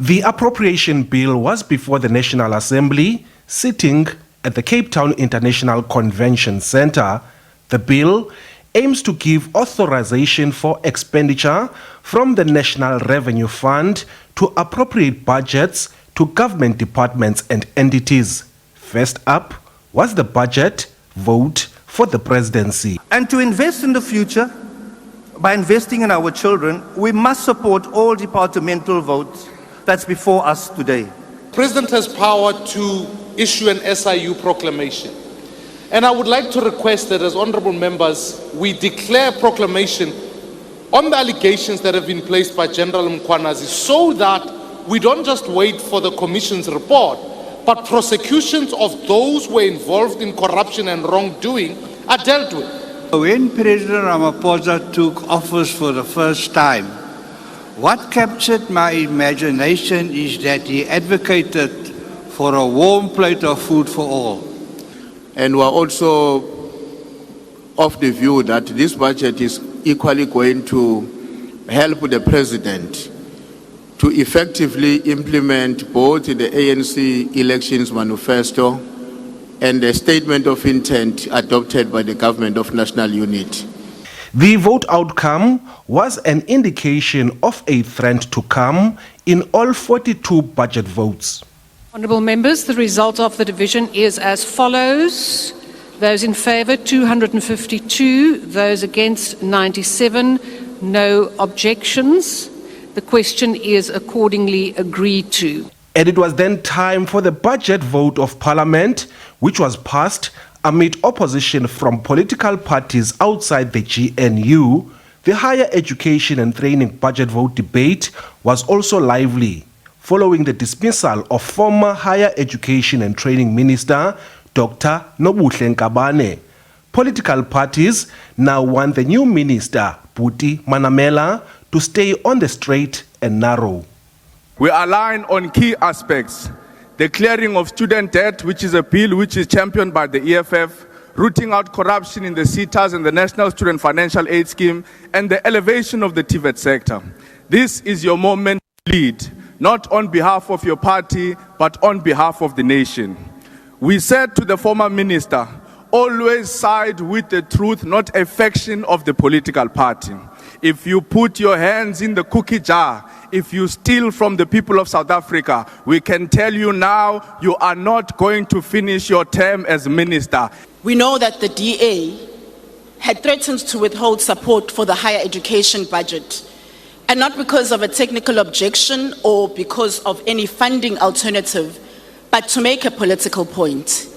The Appropriation Bill was before the National Assembly, sitting at the Cape Town International Convention Centre. The bill aims to give authorization for expenditure from the National Revenue Fund to appropriate budgets to government departments and entities. First up was the budget vote for the presidency. And to invest in the future, by investing in our children, we must support all departmental votes that's before us today. The President has power to issue an SIU proclamation. And I would like to request that as honourable members, we declare a proclamation on the allegations that have been placed by General Mkhwanazi, so that we don't just wait for the Commission's report, but prosecutions of those who were involved in corruption and wrongdoing are dealt with. When President Ramaphosa took office for the first time, what captured my imagination is that he advocated for a warm plate of food for all. And we're also of the view that this budget is equally going to help the President to effectively implement both the ANC elections manifesto and the statement of intent adopted by the Government of National Unity. The vote outcome was an indication of a trend to come in all 42 budget votes. Honourable members, the result of the division is as follows. Those in favour 252, those against 97, no objections. The question is accordingly agreed to. And it was then time for the budget vote of Parliament, which was passed amid opposition from political parties outside the GNU. The Higher Education and Training budget vote debate was also lively, following the dismissal of former Higher Education and Training Minister Dr. Nobuhle Nkabane. Political parties now want the new minister, Buti Manamela, to stay on the straight and narrow. We align on key aspects: the clearing of student debt, which is a bill which is championed by the EFF, rooting out corruption in the SETAs and the National Student Financial Aid Scheme, and the elevation of the TVET sector. This is your moment to lead, not on behalf of your party, but on behalf of the nation. We said to the former minister, always side with the truth, not a faction of the political party. If you put your hands in the cookie jar, if you steal from the people of South Africa, we can tell you now you are not going to finish your term as minister. We know that the DA had threatened to withhold support for the higher education budget, and not because of a technical objection or because of any funding alternative, but to make a political point.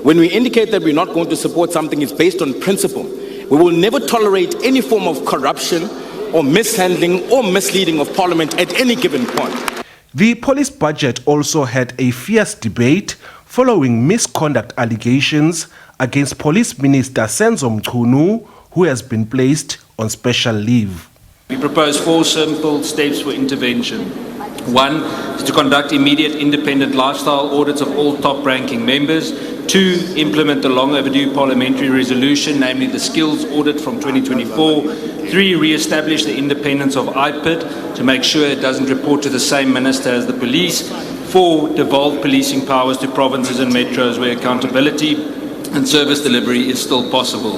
When we indicate that we're not going to support something, it's based on principle. We will never tolerate any form of corruption or mishandling or misleading of Parliament at any given point. The police budget also had a fierce debate following misconduct allegations against Police Minister Senzo Mchunu, who has been placed on special leave. We propose 4 simple steps for intervention. 1 is to conduct immediate independent lifestyle audits of all top-ranking members. 2, implement the long overdue parliamentary resolution, namely the skills audit from 2024. 3, re-establish the independence of IPID to make sure it doesn't report to the same minister as the police. 4, devolve policing powers to provinces and metros where accountability and service delivery is still possible.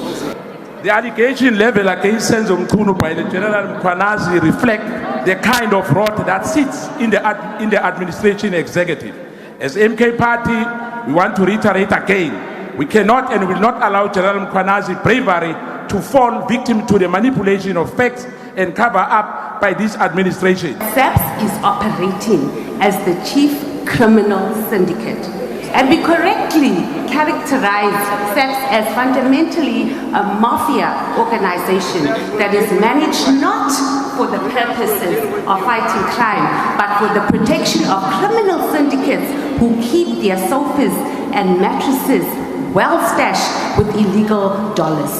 The allegation level against Senzo Mchunu by the General Mkhwanazi reflect the kind of rot that sits in the administration executive. As MK Party, we want to reiterate again, we cannot and will not allow General Mkhwanazi's bravery to fall victim to the manipulation of facts and cover up by this administration. SABC is operating as the chief criminal syndicate. And we correctly characterize SABC as fundamentally a mafia organization that is managed not for the purposes of fighting crime, but for the protection of criminal syndicates who keep their sofas and mattresses well stashed with illegal dollars.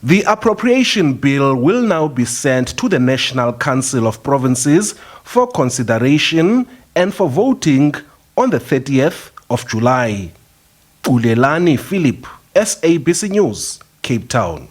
The Appropriation Bill will now be sent to the National Council of Provinces for consideration and for voting on the 30th of July. Ulelani Philip, SABC News, Cape Town.